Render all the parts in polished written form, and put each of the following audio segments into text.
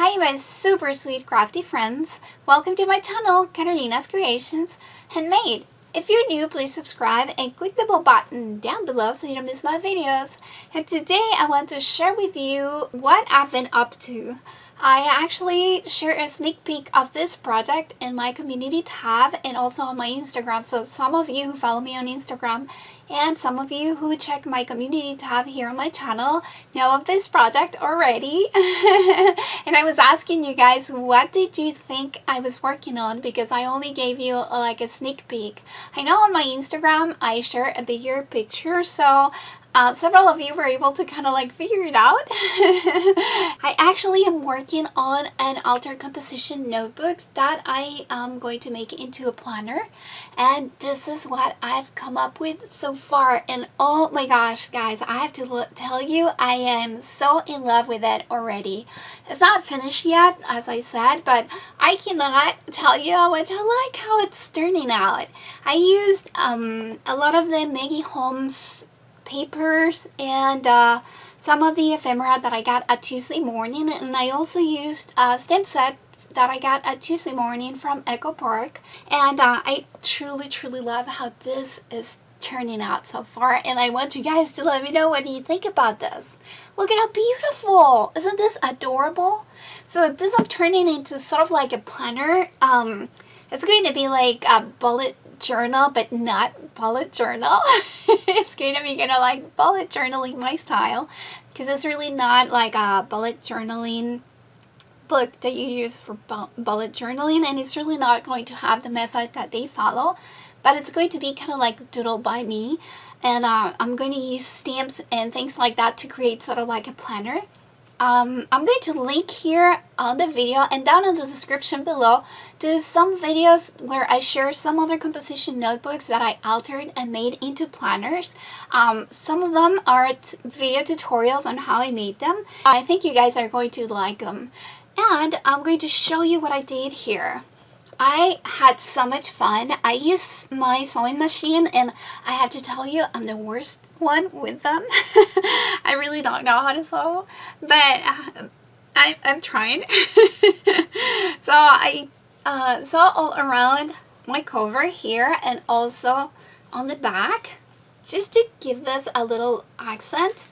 Hi my super sweet crafty friends, welcome to my channel, Carolina's Creations Handmade. If you're new, please subscribe and click the bell button down below so you don't miss my videos. And today I want to share with you what I've been up to. I actually share a sneak peek of this project in my community tab and also on my Instagram. So some of you who follow me on Instagram and some of you who check my community tab here on my channel know of this project already. And I was asking you guys, what did you think I was working on? Because I only gave you like a sneak peek. I know on my Instagram I share a bigger picture, so several of you were able to kind of like figure it out. I actually am working on an altar composition notebook that I am going to make into a planner, and this is what I've come up with so far. And oh my gosh guys, I have to tell you, I am so in love with it already. It's not finished yet, as I said, but I cannot tell you how much I like how it's turning out. I used a lot of the Maggie Holmes papers and some of the ephemera that I got at Tuesday Morning, and I also used a stamp set that I got at Tuesday Morning from Echo Park, and I truly love how this is turning out so far, and I want you guys to let me know what do you think about this. Look at how beautiful! Isn't this adorable? So this I'm turning into sort of like a planner. It's going to be like a bullet journal, but not bullet journal. It's going to be kind of like bullet journaling my style, because it's really not like a bullet journaling book that you use for bullet journaling, and it's really not going to have the method that they follow, but it's going to be kind of like doodle by me, and I'm going to use stamps and things like that to create sort of like a planner. I'm going to link here on the video and down in the description below to some videos where I share some other composition notebooks that I altered and made into planners. Some of them are video tutorials on how I made them. I think you guys are going to like them. And I'm going to show you what I did here. I had so much fun. I used my sewing machine, and I have to tell you, I'm the worst one with them. I really don't know how to sew, but I'm trying. So I sew all around my cover here and also on the back, just to give this a little accent.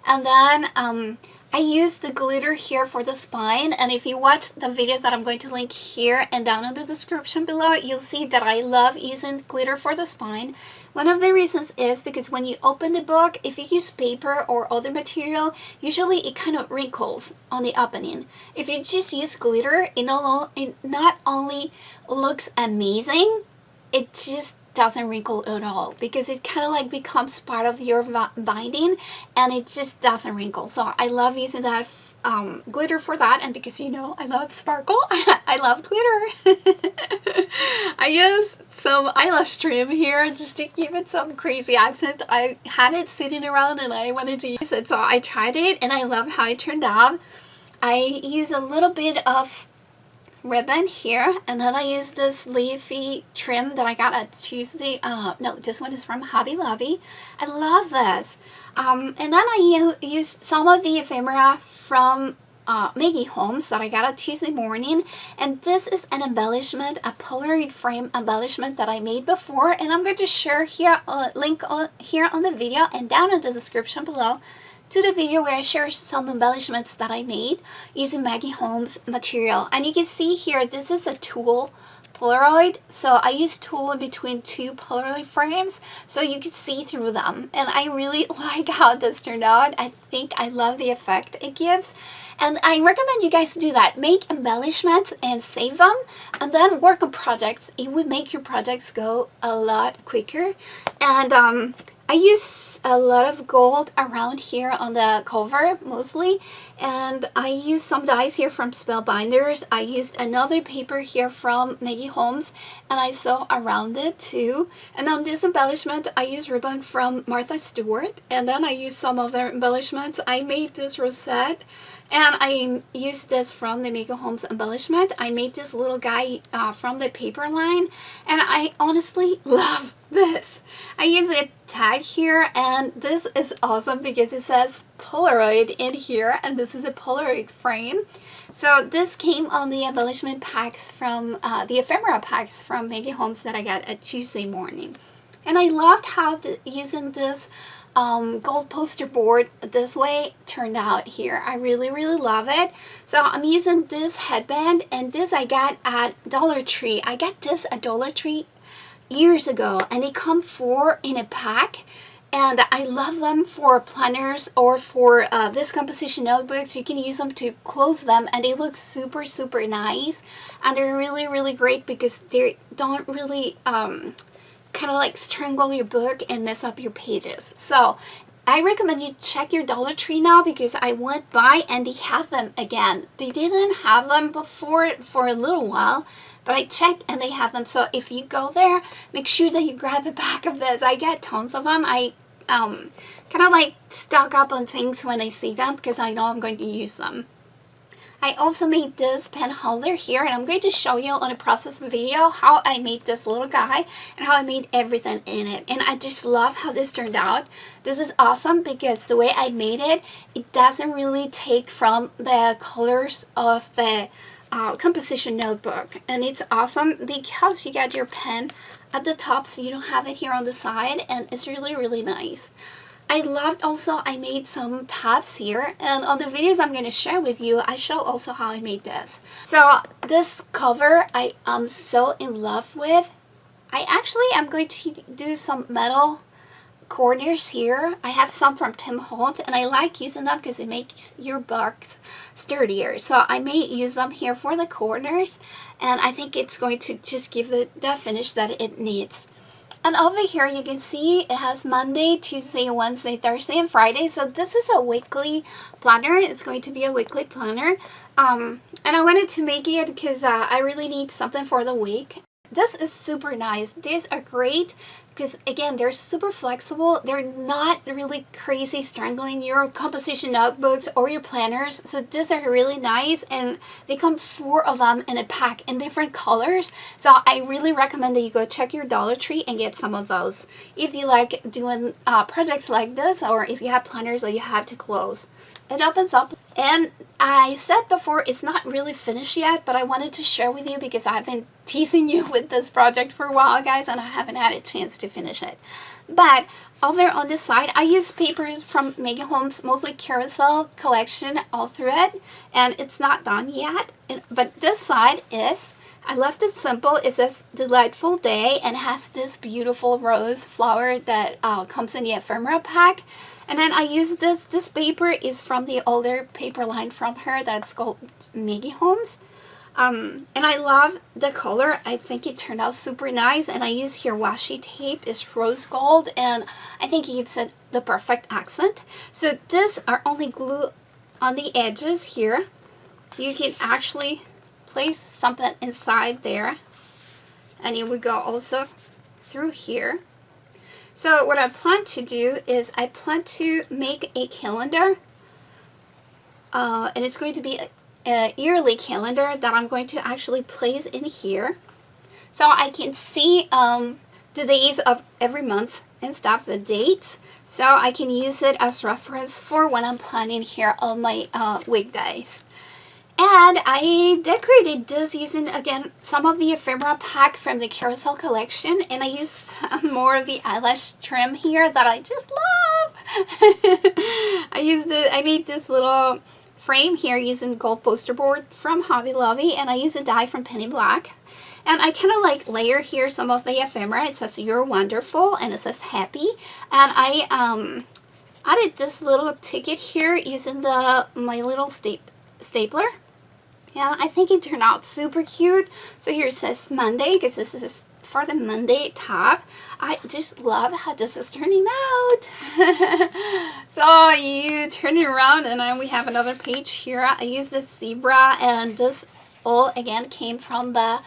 And then I used the glitter here for the spine, and if you watch the videos that I'm going to link here and down in the description below, you'll see that I love using glitter for the spine. One of the reasons is because when you open the book, if you use paper or other material, usually it kind of wrinkles on the opening. If you just use glitter, it not only looks amazing, it just doesn't wrinkle at all, because it kind of like becomes part of your binding and it just doesn't wrinkle. So I love using that glitter for that, and because you know I love sparkle, I love glitter. I used some eyelash trim here just to give it some crazy accent. I had it sitting around and I wanted to use it, so I tried it and I love how it turned out. I used a little bit of ribbon here, and then I use this leafy trim that I got at Tuesday. No, this one is from Hobby Lobby. I love this. And then I used some of the ephemera from Maggie Holmes that I got at Tuesday Morning, and this is an embellishment, a Polaroid frame embellishment that I made before, and I'm going to share here a link here on the video and down in the description below to the video where I share some embellishments that I made using Maggie Holmes material. And you can see here, this is a tulle Polaroid, so I used tulle in between two Polaroid frames so you could see through them, and I really like how this turned out. I think I love the effect it gives, and I recommend you guys do that. Make embellishments and save them, and then work on projects. It would make your projects go a lot quicker. And I use a lot of gold around here on the cover mostly, and I use some dies here from Spellbinders. I used another paper here from Maggie Holmes and I sew around it too. And on this embellishment I use ribbon from Martha Stewart, and then I use some other embellishments. I made this rosette, and I used this from the Maggie Holmes embellishment. I made this little guy from the paper line, and I honestly love this. I use a tag here, and this is awesome because it says Polaroid in here, and this is a Polaroid frame. So this came on the embellishment packs from the ephemera packs from Maggie Holmes that I got at Tuesday morning. And I loved how using this gold poster board this way turned out here. I really love it. So I'm using this headband, and this I got at Dollar Tree. I got this at Dollar Tree years ago, and they come 4 in a pack, and I love them for planners or for this composition notebooks. You can use them to close them, and they look super nice, and they're really great because they don't really kind of like strangle your book and mess up your pages. So I recommend you check your Dollar Tree now, because I went by and they have them again. They didn't have them before for a little while, but I checked and they have them. So if you go there, make sure that you grab a pack of this. I get tons of them. I kind of like stock up on things when I see them, because I know I'm going to use them. I also made this pen holder here, and I'm going to show you on a process video how I made this little guy and how I made everything in it. And I just love how this turned out. This is awesome because the way I made it, it doesn't really take from the colors of the composition notebook. And it's awesome because you got your pen at the top, so you don't have it here on the side, and it's really nice. I loved also, I made some tabs here, and on the videos I'm going to share with you, I show also how I made this. So this cover I am so in love with. I actually am going to do some metal corners here. I have some from Tim Holtz, and I like using them because it makes your books sturdier. So I may use them here for the corners, and I think it's going to just give the finish that it needs. And over here you can see it has Monday, Tuesday, Wednesday, Thursday, and Friday. So this is a weekly planner. It's going to be a weekly planner. And I wanted to make it because I really need something for the week. This is super nice. These are great because, again, they're super flexible. They're not really crazy strangling your composition notebooks or your planners. So these are really nice, and they come 4 of them in a pack in different colors. So I really recommend that you go check your Dollar Tree and get some of those if you like doing projects like this, or if you have planners that you have to close. It opens up, and I said before it's not really finished yet, but I wanted to share with you because I've been teasing you with this project for a while, guys, and I haven't had a chance to finish it. But over on this side, I use papers from Maggie Holmes, mostly Carousel collection all through it, and it's not done yet. But this side is, I left it simple. It says Delightful Day, and has this beautiful rose flower that comes in the ephemera pack. And then I use this paper is from the older paper line from her that's called Maggie Holmes. And I love the color. I think it turned out super nice. And I use here washi tape. It's rose gold, and I think it gives it the perfect accent. So these are only glue on the edges here. You can actually place something inside there. And it would go also through here. So what I plan to do is I plan to make a calendar, and it's going to be a yearly calendar that I'm going to actually place in here, so I can see the days of every month and stuff, the dates, so I can use it as reference for when I'm planning here on my weekdays. And I decorated this using, again, some of the ephemera pack from the Carousel collection. And I used more of the eyelash trim here that I just love. I made this little frame here using gold poster board from Hobby Lobby. And I used a die from Penny Black. And I kind of like layer here some of the ephemera. It says You're Wonderful, and it says Happy. And I added this little ticket here using my little stapler. Yeah, I think it turned out super cute. So here it says Monday, because this is for the Monday tab. I just love how this is turning out. So you turn it around, and then we have another page here. I use this zebra, and this all again came from the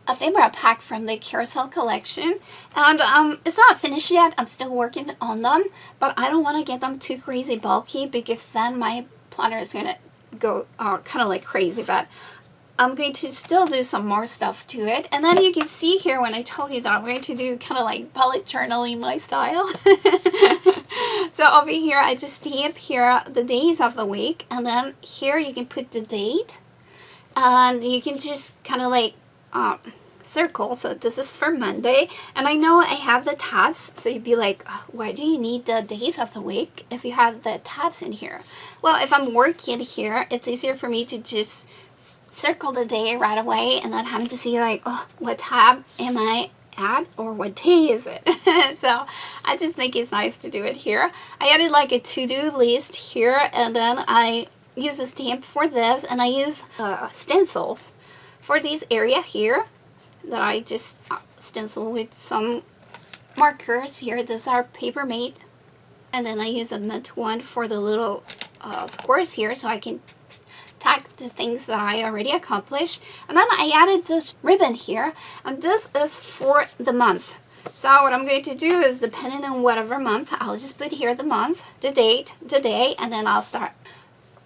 ephemera pack from the Carousel collection. And it's not finished yet. I'm still working on them, but I don't want to get them too crazy bulky, because then my planner is going to go kind of like crazy. But I'm going to still do some more stuff to it. And then you can see here when I told you that I'm going to do kind of like bullet journaling my style. So over here I just stamp here the days of the week, and then here you can put the date. and you can just kind of like circle. So this is for Monday, and I know I have the tabs, so you'd be like, oh, why do you need the days of the week if you have the tabs in here? Well, if I'm working here, it's easier for me to just circle the day right away and not having to see like, oh, what tab am I at or what day is it? So I just think it's nice to do it here. I added like a to-do list here, and then I use a stamp for this, and I use stencils for this area here that I just stencil with some markers here. These are Papermate, and then I use a mint one for the little squares here so I can tag the things that I already accomplished. And then I added this ribbon here, and this is for the month. So what I'm going to do is, depending on whatever month, I'll just put here the month, the date, the day, and then I'll start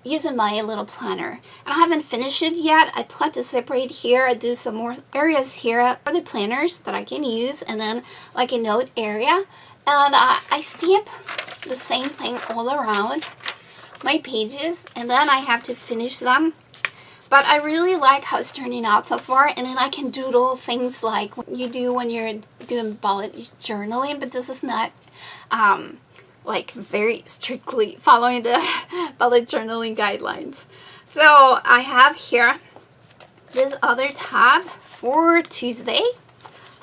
using my little planner. And I haven't finished it yet. I plan to separate here. I do some more areas here for the planners that I can use, and then like a note area. And I stamp the same thing all around my pages, and then I have to finish them. But I really like how it's turning out so far, and then I can doodle things like you do when you're doing bullet journaling, but this is not like very strictly following the bullet journaling guidelines. So I have here this other tab for Tuesday,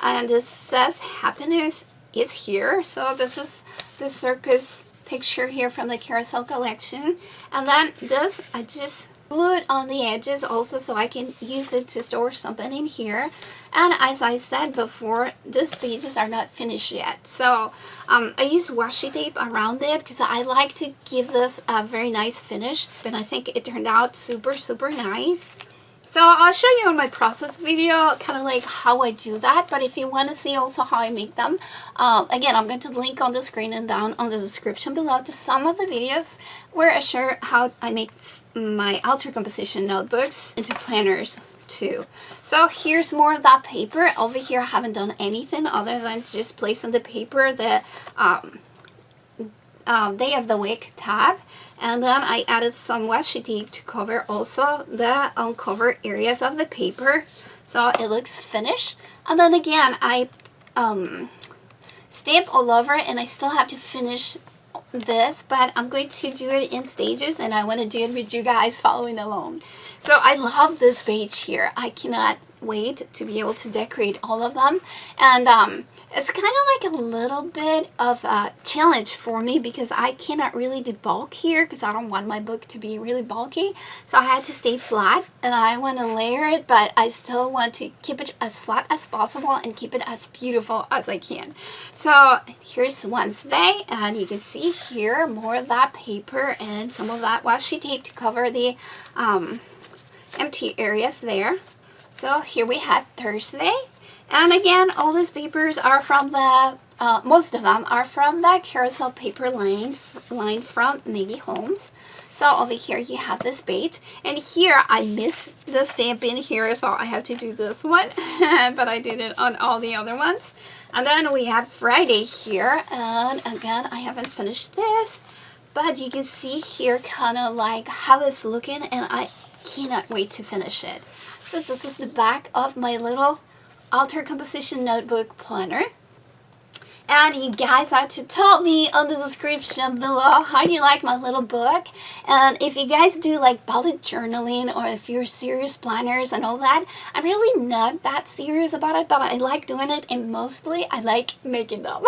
and this says happiness is here. So this is the circus picture here from the Carousel collection, and then this I just glue it on the edges also so I can use it to store something in here. And as I said before, these pages are not finished yet, so I use washi tape around it because I like to give this a very nice finish, and I think it turned out super nice. So I'll show you in my process video kind of like how I do that, but if you want to see also how I make them, again, I'm going to link on the screen and down on the description below to some of the videos where I share how I make my alter composition notebooks into planners too. So here's more of that paper. Over here I haven't done anything other than just placing the paper, the day of the week tab, and then I added some washi tape to cover also the uncovered areas of the paper so it looks finished. And then again I stamp all over, and I still have to finish this, but I'm going to do it in stages, and I want to do it with you guys following along. So I love this page here. I cannot wait to be able to decorate all of them, and it's kind of like a little bit of a challenge for me because I cannot really do bulk here because I don't want my book to be really bulky. So I had to stay flat, and I want to layer it, but I still want to keep it as flat as possible and keep it as beautiful as I can. So here's Wednesday, and you can see here more of that paper and some of that washi tape to cover the empty areas there. So here we have Thursday, and again all these papers are from the most of them are from the Carousel paper line from Maggie Holmes. So over here you have this page, and here I missed the stamp in here, so I have to do this one but I did it on all the other ones. And then we have Friday here, and again I haven't finished this, but you can see here kind of like how it's looking, and I cannot wait to finish it. So this is the back of my little alter composition notebook planner. And you guys have to tell me on the description below how you like my little book. And if you guys do like bullet journaling, or if you're serious planners and all that, I'm really not that serious about it, but I like doing it, and mostly I like making them.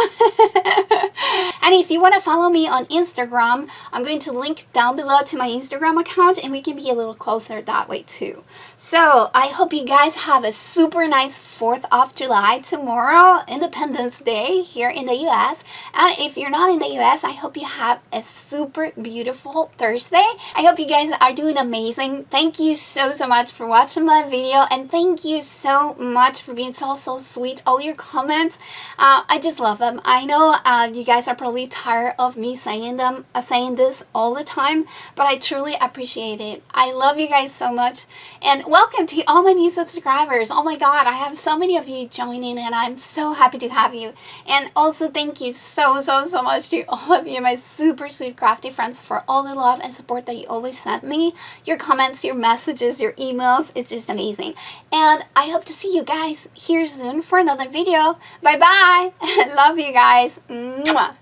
And if you want to follow me on Instagram, I'm going to link down below to my Instagram account, and we can be a little closer that way too. So I hope you guys have a super nice 4th of July tomorrow, Independence Day here in the US. And if you're not in the US, I hope you have a super beautiful Thursday. I hope you guys are doing amazing. Thank you so much for watching my video, and thank you so much for being so sweet. All your comments, I just love them. I know you guys are probably tired of me saying this all the time, but I truly appreciate it. I love you guys so much, and welcome to all my new subscribers. Oh my god, I have so many of you joining, and I'm so happy to have you. And also thank you so much to all of you, my super sweet crafty friends, for all the love and support that you always send me. Your comments, your messages, your emails, it's just amazing. And I hope to see you guys here soon for another video. Bye bye. Love you guys. Mwah.